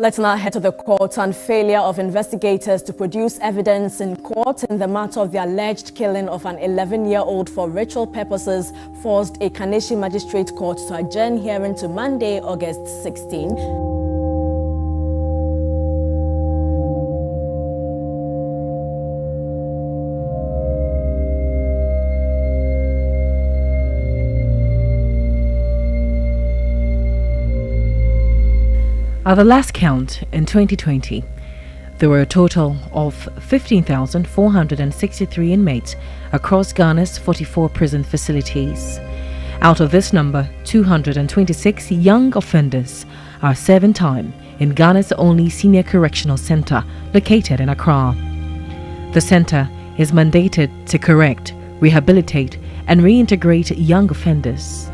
Let's now head to the court. And failure of investigators to produce evidence in court in the matter of the alleged killing of an 11-year-old for ritual purposes forced a Kaneshie Magistrate Court to adjourn hearing to Monday, August 16. At the last count in 2020, there were a total of 15,463 inmates across Ghana's 44 prison facilities. Out of this number, 226 young offenders are serving time in Ghana's only Senior Correctional Centre located in Accra. The centre is mandated to correct, rehabilitate and reintegrate young offenders.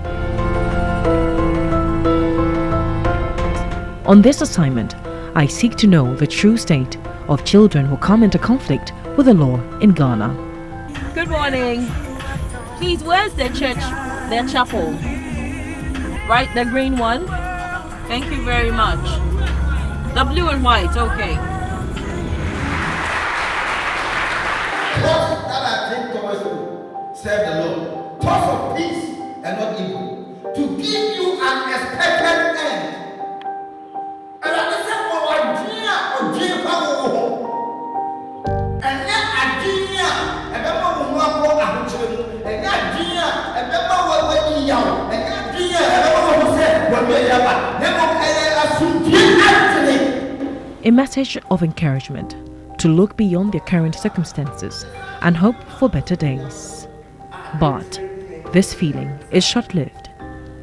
On this assignment, I seek to know the true state of children who come into conflict with the law in Ghana. Good morning. Please, where's the church, the chapel? Right, the green one? Thank you very much. The blue and white, okay. Thoughts that I think towards you, serve the Lord. Thoughts of peace and not evil. To give you an expected end. A message of encouragement to look beyond their current circumstances and hope for better days. But this feeling is short-lived.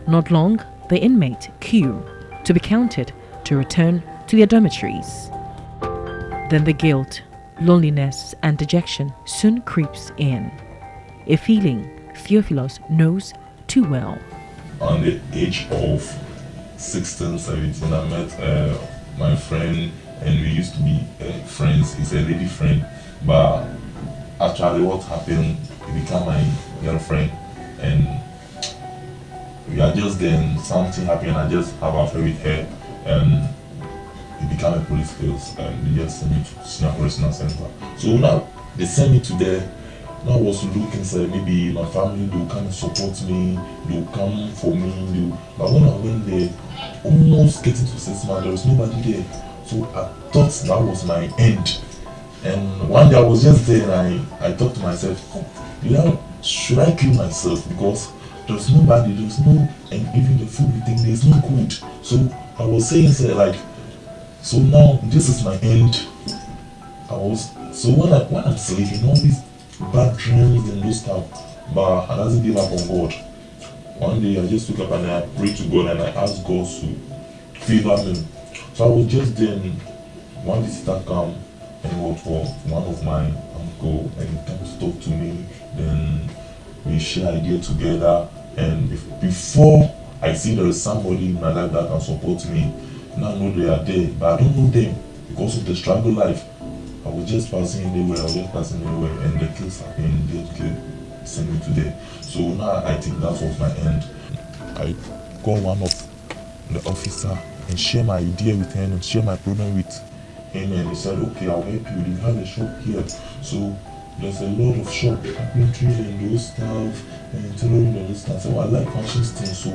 Not long, the inmate queue to be counted to return to their dormitories. Then the guilt, loneliness and dejection soon creeps in. A feeling Theophilus knows too well. On the age of 16, 17, I met my friend and we used to be friends. He's a lady friend, but actually what happened, he became my girlfriend and we are just then, something happened, I just have an affair with her and he became a police case and they just sent me to Senior Correctional Centre. So now they sent me to there. Now I was looking, say maybe my family, they will come and support me, they will come for me, but when I went there, almost getting to 6 months, there was nobody there. So I thought that was my end. And one day I was just there and I thought to myself, should I kill myself? Because there's nobody, there's no, and even the food we think, there's no good. So I was saying, so now this is my end. So when I'm sleeping, all these bad dreams and this stuff, but I doesn't give up on God. One day I just woke up and I prayed to God and I asked God to favor me. So I was just then, one visitor come and it was for one of my uncle and he came to talk to me. Then we share ideas together and before I see there is somebody in my life that can support me, now I know they are there, but I don't know them because of the struggle life. I was just passing anywhere, and the case happened, they sent me today. So now I think that was my end. I called one of the officer and share my idea with him and share my problem with him and he said, okay, I'll help you, you have a shop here. So there's a lot of shop, carpentry and those stuff, and tailoring and this stuff. So I like fashion things, so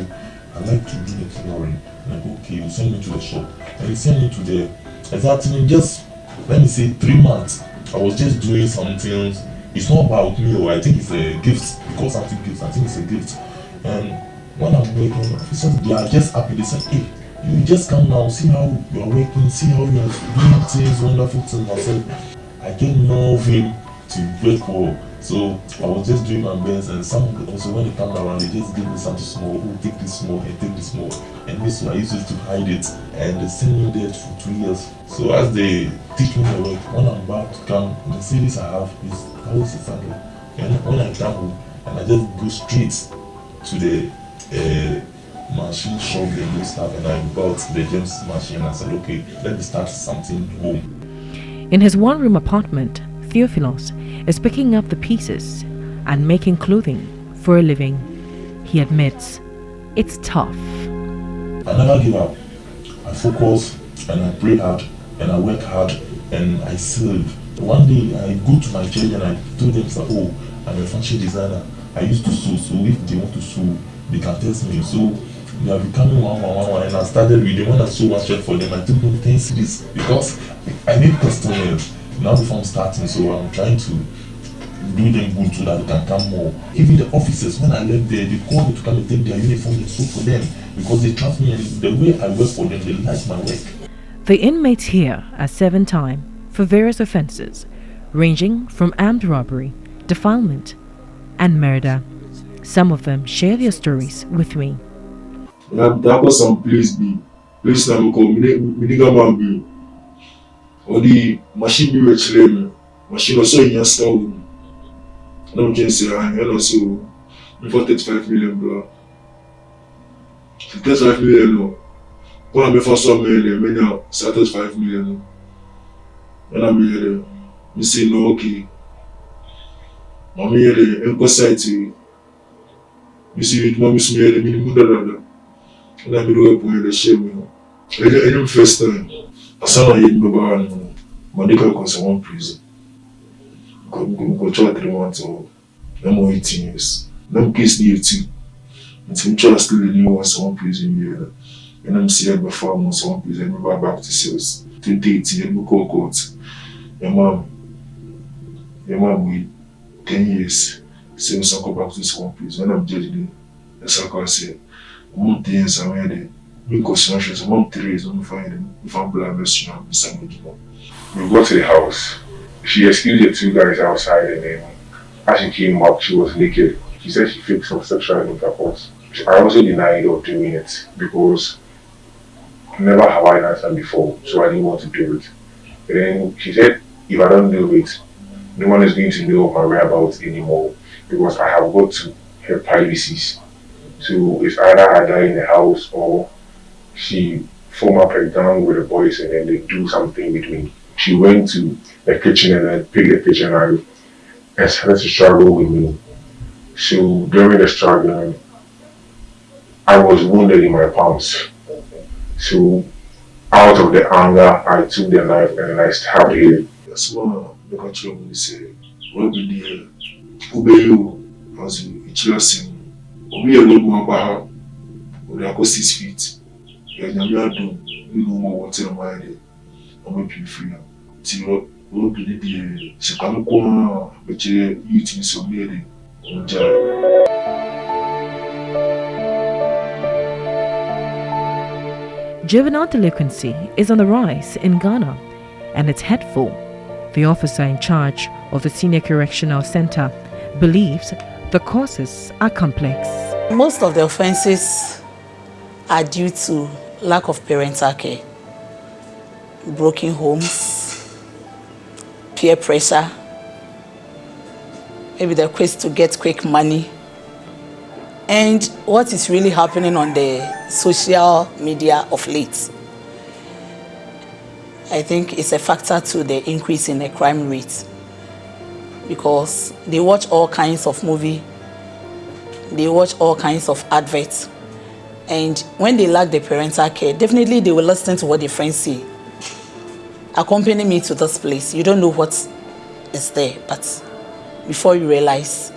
I like to do the tailoring. And I go, okay, you send me to the shop. And he sent me to the, exactly just, let me say 3 months. I was just doing something. It's not about me, or I think it's a gift. Because I think it's a gift. And when I'm working, officers, they are just happy. They say, hey, you just come now, see how you are working, see how you are doing things, wonderful things. I said, I can love him to work for. So I was just doing my best, and some also when they come around, they just give me something small. Oh, take this small and take this small. And this one I used to hide it, and they send me there for 2 years. So as they teach me the work, when I'm about to come, the series I have is how is it Sunday? And when I come home, and I just go straight to the machine shop and do stuff, and I bought the James machine. I said, okay, let me start something home. In his one-room apartment, Theophilus is picking up the pieces and making clothing for a living. He admits it's tough. I never give up. I focus and I pray hard, and I work hard, and I serve. One day I go to my church and I told them, oh, I'm a fashion designer. I used to sew, so if they want to sew, they can test me. So they are becoming one, and I started with the one that sew one shirt for them. I took them 10 cities because I need customers. Now before I'm starting, so I'm trying to do them good so that they can come more. Even the officers, when I left there, they called me to come and take their uniform and sew for them because they trust me, and the way I work for them, they like my work. The inmates here are serving time for various offences, ranging from armed robbery, defilement, and murder. Some of them share their stories with me. That was some place I'm called Minigaman. Or the machine be rich lame, machine also in your store. No can say I also for 35 million $. 35 million no. When I'm for some million, many are 35 million. When I'm here, me say no okay. I'm here in society. Me see it, mommy see me the minimum. And I'm doing the shame. I first time. I saw my head no medical cause one prison. Go try 3 months or no more 18 years. No case near 2. Until try still the new one prison here. And I'm seeing before months one prison, I back to sales. 2018, I go court. Your mom with 10 years. Same so go back to this one prison. When I'm judging the circle say, I'm things I'm here. Because I'm 3 years, I'm finding if I'm blameless, you know, we got to the house. She excused the 2 guys outside, and then as she came up, she was naked. She said she faked some sexual intercourse. I also denied of doing it because never have I done that before, so I didn't want to do it. And then she said, if I don't do it, no one is going to know of my whereabouts anymore because I have got to her privacies. So it's either I die in the house or she form a breakdown with the boys and then they do something between. She went to the kitchen and then picked the kitchen knife and started to struggle with me. So during the struggle, I was wounded in my palms. So out of the anger, I took the knife and then I stabbed her. That's why the country when they say, what be the obey you as you children. We are not more about we are 6 feet. You know more water in my head. I'm going to be free. So, what be the second corner, but you're eating so many. Juvenile delinquency is on the rise in Ghana, and it's headful. The officer in charge of the Senior Correctional Centre believes the causes are complex. Most of the offenses are due to lack of parental care, broken homes, peer pressure, maybe the quest to get quick money, and what is really happening on the social media of late. I think it's a factor to the increase in the crime rate because they watch all kinds of movies, they watch all kinds of adverts, and when they lack the parental care, definitely they will listen to what their friends say. Accompany me to this place. You don't know what is there, but before you realize,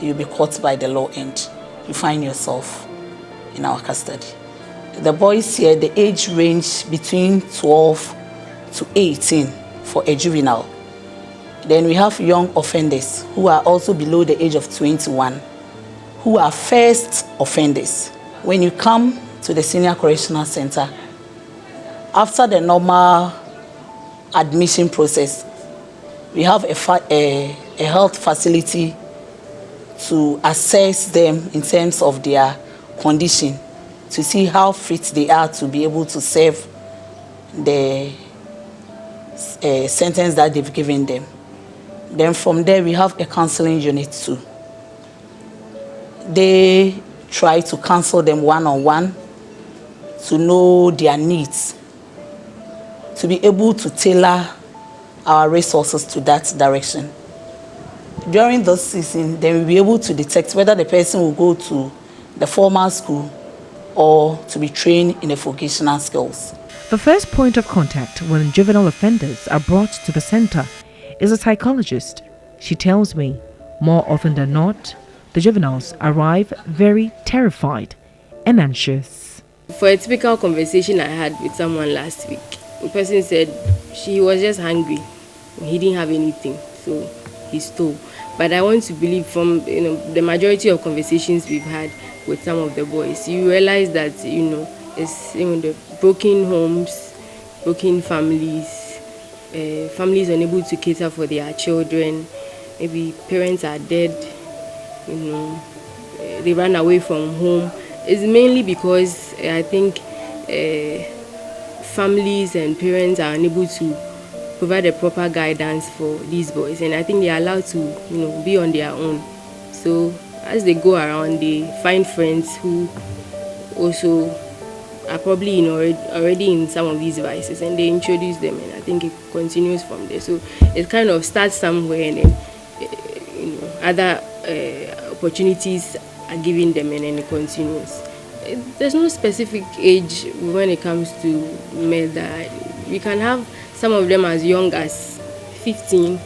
you'll be caught by the law and you find yourself in our custody. The boys here, the age range between 12 to 18 for a juvenile. Then we have young offenders who are also below the age of 21, who are first offenders. When you come to the Senior Correctional Centre, after the normal admission process, we have a health facility to assess them in terms of their condition, to see how fit they are to be able to serve the sentence that they've given them. Then from there, we have a counseling unit too. They try to counsel them one-on-one to know their needs, to be able to tailor our resources to that direction. During this season, then we'll be able to detect whether the person will go to the formal school or to be trained in the vocational skills. The first point of contact when juvenile offenders are brought to the center is a psychologist. She tells me, more often than not, the juveniles arrive very terrified and anxious. For a typical conversation I had with someone last week, the person said she was just hungry. He didn't have anything, so he stole. But I want to believe from the majority of conversations we've had with some of the boys, you realize that it's the broken homes, broken families, families unable to cater for their children. Maybe parents are dead, they ran away from home. It's mainly because I think families and parents are unable to provide a proper guidance for these boys, and I think they are allowed to be on their own. So as they go around, they find friends who also are probably already in some of these vices, and they introduce them, and I think it continues from there. So it kind of starts somewhere, and then other opportunities are given them, and then it continues. There's no specific age when it comes to murder. We can have some of them as young as 15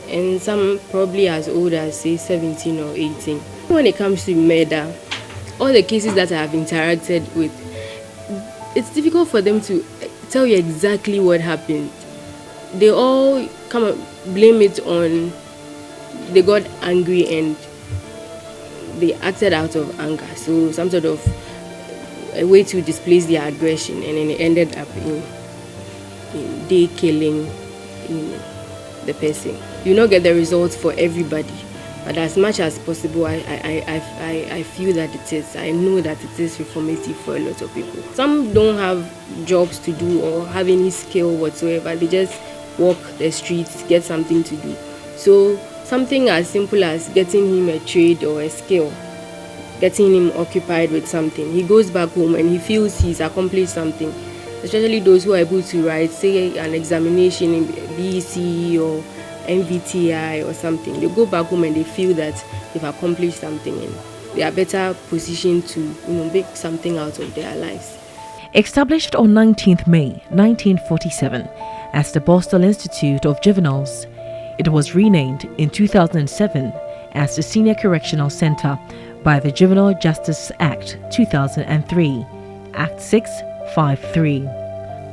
and some probably as old as say 17 or 18. When it comes to murder, all the cases that I have interacted with, it's difficult for them to tell you exactly what happened. They all come and blame it on they got angry and they acted out of anger. So some sort of a way to displace their aggression, and then it ended up in they killing the person. You not get the results for everybody, but as much as possible, I feel that it is. I know that it is reformative for a lot of people. Some don't have jobs to do or have any skill whatsoever. They just walk the streets, get something to do. So something as simple as getting him a trade or a skill, getting him occupied with something. He goes back home and he feels he's accomplished something. Especially those who are able to write, say, an examination in BEC or MVTI or something. They go back home and they feel that they've accomplished something and they are better positioned to make something out of their lives. Established on 19th May 1947 as the Boston Institute of Juveniles, it was renamed in 2007 as the Senior Correctional Centre by the Juvenile Justice Act 2003, Act 653.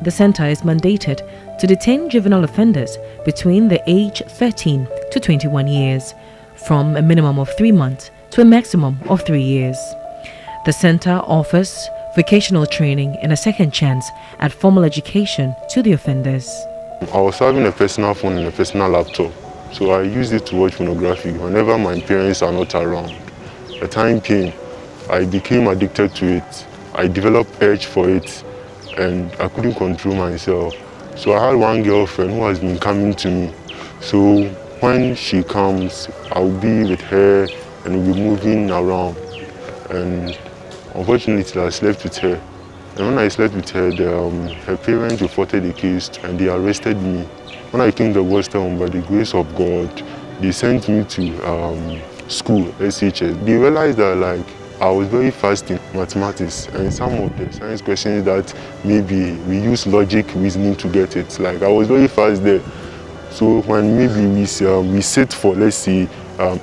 The centre is mandated to detain juvenile offenders between the age 13 to 21 years, from a minimum of 3 months to a maximum of 3 years. The centre offers vocational training and a second chance at formal education to the offenders. I was having a personal phone and a personal laptop, so I used it to watch pornography whenever my parents are not around. The time came, I became addicted to it. I developed urge for it and I couldn't control myself. So I had one girlfriend who has been coming to me. So when she comes, I'll be with her and we'll be moving around. And unfortunately, I slept with her. And when I slept with her, her parents reported the case and they arrested me. When I came to Boston, by the grace of God, they sent me to school, SHS. They realized that I was very fast in mathematics and some of the science questions that maybe we use logic reasoning to get it. I was very fast there. So when maybe we sit for, let's say,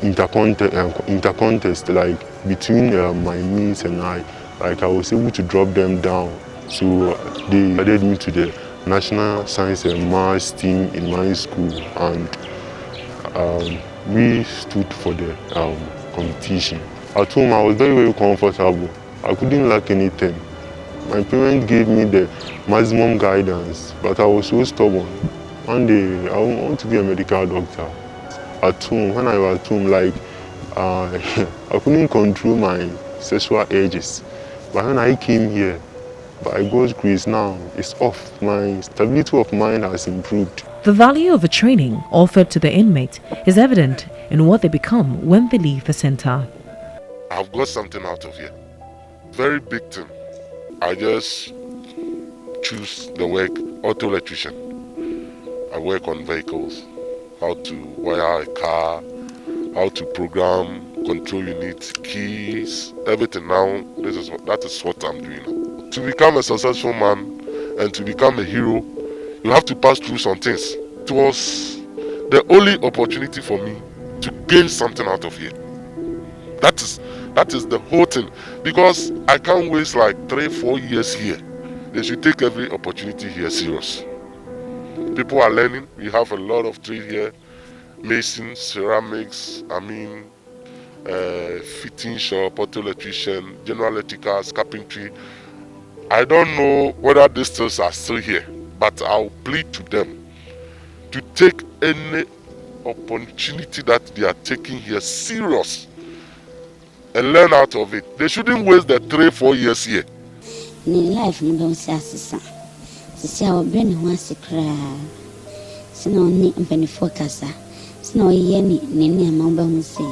inter-contest, between my mates and I was able to drop them down. So they added me to the National Science and Maths team in my school, and we stood for the competition. At home, I was very, very comfortable. I couldn't lack anything. My parents gave me the maximum guidance, but I was so stubborn. One day, I want to be a medical doctor. At home, when I was at home, I couldn't control my sexual urges. But when I came here, by God's grace now, it's off. My stability of mind has improved. The value of a training offered to the inmate is evident in what they become when they leave the center. I've got something out of here. Very big thing. I just choose the work auto electrician. I work on vehicles, how to wire a car, how to program, control units, keys, everything now. That is what I'm doing now. To become a successful man and to become a hero, you have to pass through some things. It was the only opportunity for me to gain something out of here. That is the whole thing, because I can't waste like 3-4 years here. They should take every opportunity here serious. People are learning. We have a lot of trade here: mason, ceramics, fitting shop, auto electrician, general electricals, carpentry. I don't know whether these things are still here, but I'll plead to them to take any opportunity that they are taking here serious and learn out of it. They shouldn't waste the 3-4 years here. In life, we don't say assistant. See our brain wants to cry. See no need to focus. See no yeni nini amamba musi.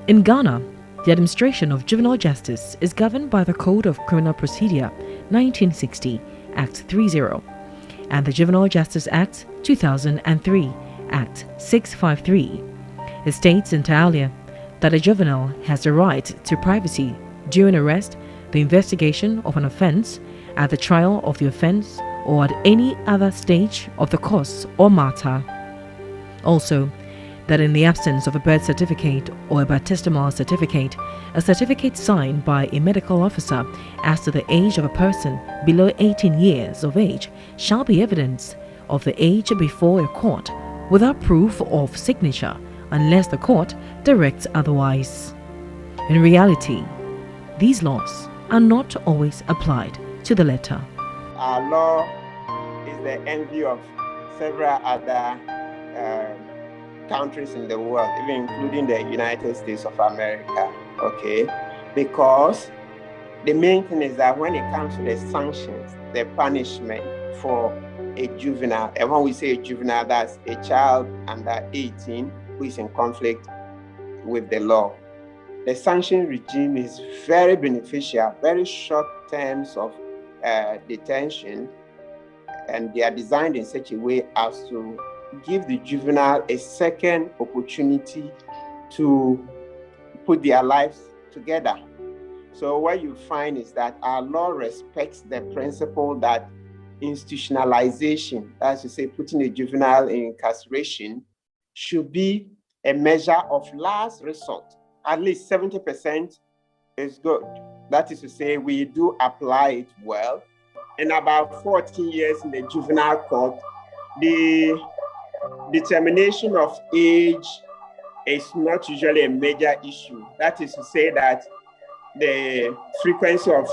In Ghana, the administration of juvenile justice is governed by the Code of Criminal Procedure 1960, Act 30, and the Juvenile Justice Act 2003, Act 653. It states inter alia that a juvenile has the right to privacy during arrest, the investigation of an offense, at the trial of the offense, or at any other stage of the cause or matter. Also, that in the absence of a birth certificate or a baptismal certificate, a certificate signed by a medical officer as to the age of a person below 18 years of age shall be evidence of the age before a court without proof of signature unless the court directs otherwise. In reality, these laws are not always applied to the letter. Our law is the envy of several other countries in the world, even including the United States of America, okay? Because the main thing is that when it comes to the sanctions, the punishment for a juvenile, and when we say a juvenile, that's a child under 18 who is in conflict with the law. The sanction regime is very beneficial, very short terms of detention, and they are designed in such a way as to give the juvenile a second opportunity to put their lives together. So what you find is that our law respects the principle that institutionalization, that's to say putting a juvenile in incarceration, should be a measure of last resort. At least 70% is good. That is to say, we do apply it well. In about 14 years in the juvenile court, the determination of age is not usually a major issue. That is to say that the frequency of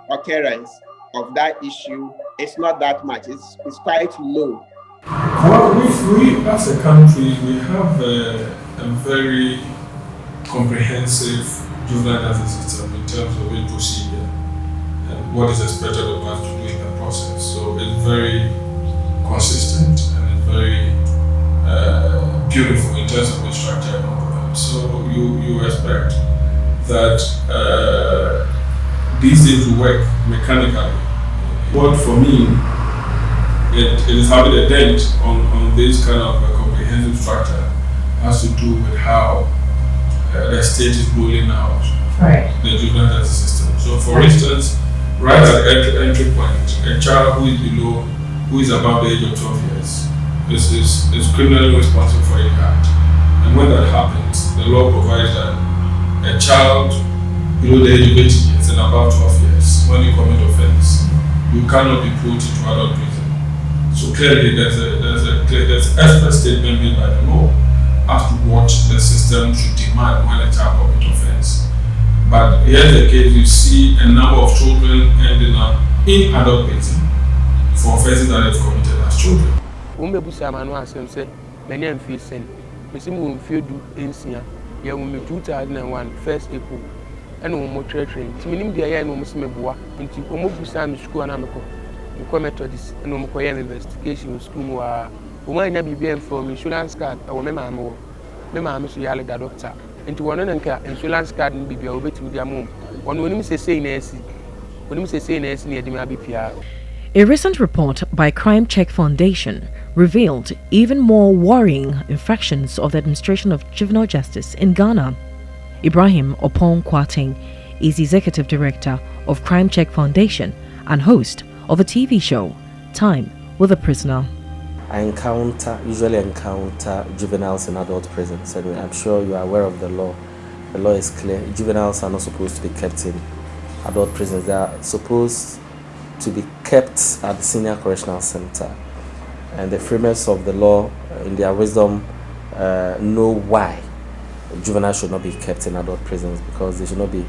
occurrence of that issue is not that much. It's quite low. Well, we as a country, we have a very comprehensive juvenile justice system in terms of its procedure and what is expected of us to do in the process. So it's very consistent and it's very beautiful in terms of its structure and all. So you expect that these things will work mechanically. But for me, it is having a dent on this kind of a comprehensive structure has to do with how the state is rolling out the juvenile justice system. So for instance, right at the entry point, a child who is above the age of 12 years is criminally responsible for any act. And when that happens, the law provides that a child below the age of 18 years and above 12 years, when you commit offense, you cannot be put into adult prison. So clearly there's expert statement made by the law as to what the system should demand when a child commits offense. But here's the case, you see a number of children ending up in adult prison for offenses that they've committed as children. Yeah, we 2001 first April, and we more training. Timinim the year no musmebua. Inti omo busa mi school na meko. We Methodist and we koye investigation school wa. We nya BBM from insurance card. I me mama so yale ga doctor. Inti wono nka insurance card ni bibia obetimi dia mom. Wono onim sesei na esi. Onim sesei na esi na edimi abipia. A recent report by Crime Check Foundation revealed even more worrying infractions of the administration of juvenile justice in Ghana. Ibrahim Opon Kwateng is executive director of Crime Check Foundation and host of a TV show, Time with a Prisoner. I usually encounter juveniles in adult prisons, and I'm sure you are aware of the law. The law is clear. Juveniles are not supposed to be kept in adult prisons. They are supposed to be kept at the Senior Correctional Centre. And the framers of the law, in their wisdom, know why juveniles should not be kept in adult prisons, because they should not be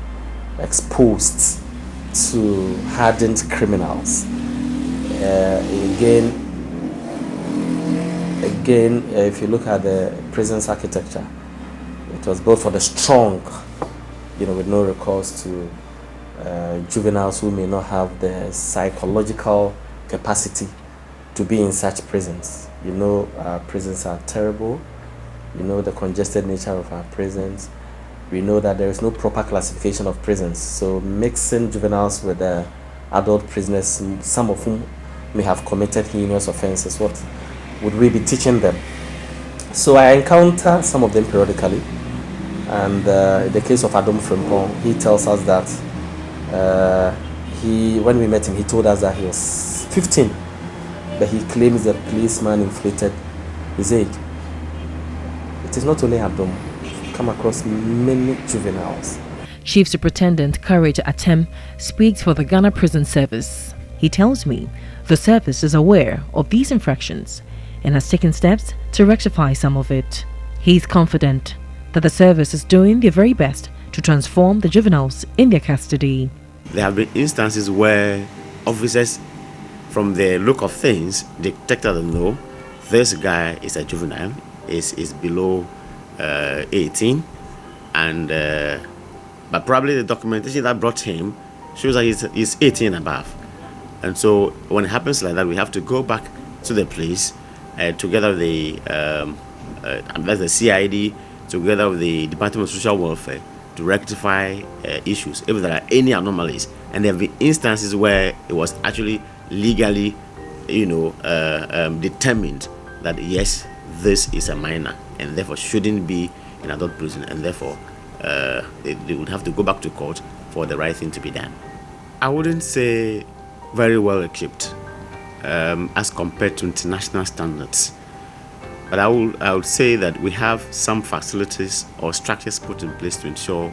exposed to hardened criminals. Again, if you look at the prison's architecture, it was built for the strong, with no recourse to juveniles who may not have the psychological capacity to be in such prisons. Our prisons are terrible. The congested nature of our prisons. We know that there is no proper classification of prisons. So mixing juveniles with adult prisoners, some of whom may have committed heinous offenses, what would we be teaching them? So I encounter some of them periodically. And in the case of Adam Frimpong, he tells us that when we met him, he told us that he was 15, but he claims the policeman inflated his age. It is not only Adam. We've come across many juveniles. Chief Superintendent Courage Atem speaks for the Ghana Prison Service. He tells me the service is aware of these infractions and has taken steps to rectify some of it. He is confident that the service is doing their very best to transform the juveniles in their custody. There have been instances where officers, from the look of things, detected that no, this guy is a juvenile, is below 18, and but probably the documentation that brought him shows that he's 18 and above. And so when it happens like that, we have to go back to the place together with the CID, together with the Department of Social Welfare, to rectify issues if there are any anomalies. And there have been instances where it was actually legally, determined that yes, this is a minor and therefore shouldn't be in adult prison, and therefore they would have to go back to court for the right thing to be done. I wouldn't say very well equipped as compared to international standards. But I would say that we have some facilities or structures put in place to ensure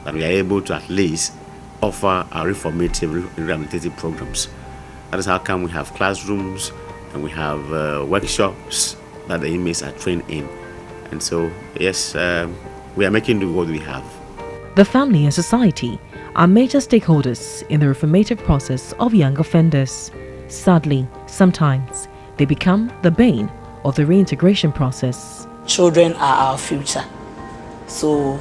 that we are able to at least offer our reformative, rehabilitative programs. That is how come we have classrooms and we have workshops that the inmates are trained in. And so, yes, we are making do what we have. The family and society are major stakeholders in the reformative process of young offenders. Sadly, sometimes they become the bane of the reintegration process. Children are our future. So,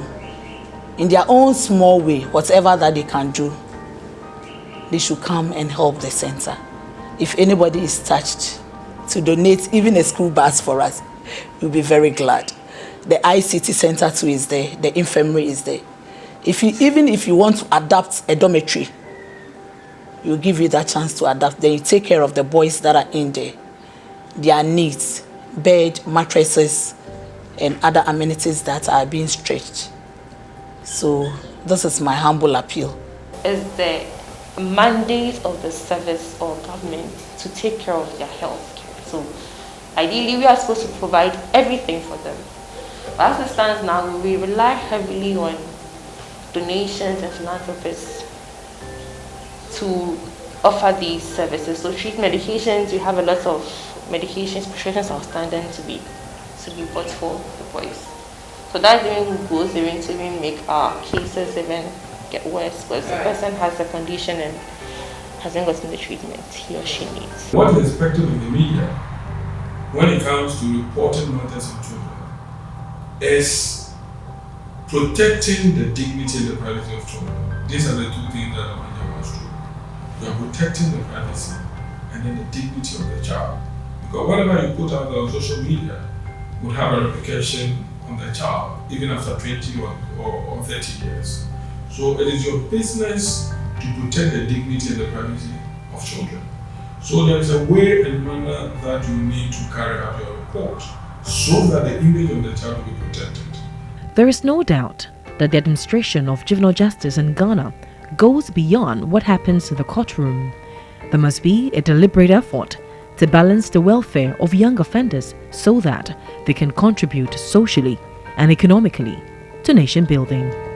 in their own small way, whatever that they can do, they should come and help the center. If anybody is touched to donate even a school bus for us, we'll be very glad. The ICT center too is there, the infirmary is there. Even if you want to adapt a dormitory, we'll give you that chance to adapt. Then you take care of the boys that are in there, their needs, bed, mattresses, and other amenities that are being stretched. So this is my humble appeal. Is the mandate of the service or government to take care of their health care. So ideally we are supposed to provide everything for them. But as it stands now, we rely heavily on donations and philanthropists to offer these services. So treat medications, we have a lot of medications, prescriptions outstanding to be bought for the boys. So that even goes even to even make our cases even get worse, because the person has a condition and hasn't gotten the treatment he or she needs. What is expected of the media when it comes to reporting matters of children is protecting the dignity and the privacy of children. These are the two things that the media wants to do. You are protecting the privacy and then the dignity of the child. Because whatever you put out on social media would have a repercussion on the child, even after 20 or 30 years. So it is your business to protect the dignity and the privacy of children. So there is a way and manner that you need to carry out your report so that the image of the child will be protected. There is no doubt that the administration of juvenile justice in Ghana goes beyond what happens in the courtroom. There must be a deliberate effort to balance the welfare of young offenders so that they can contribute socially and economically to nation building.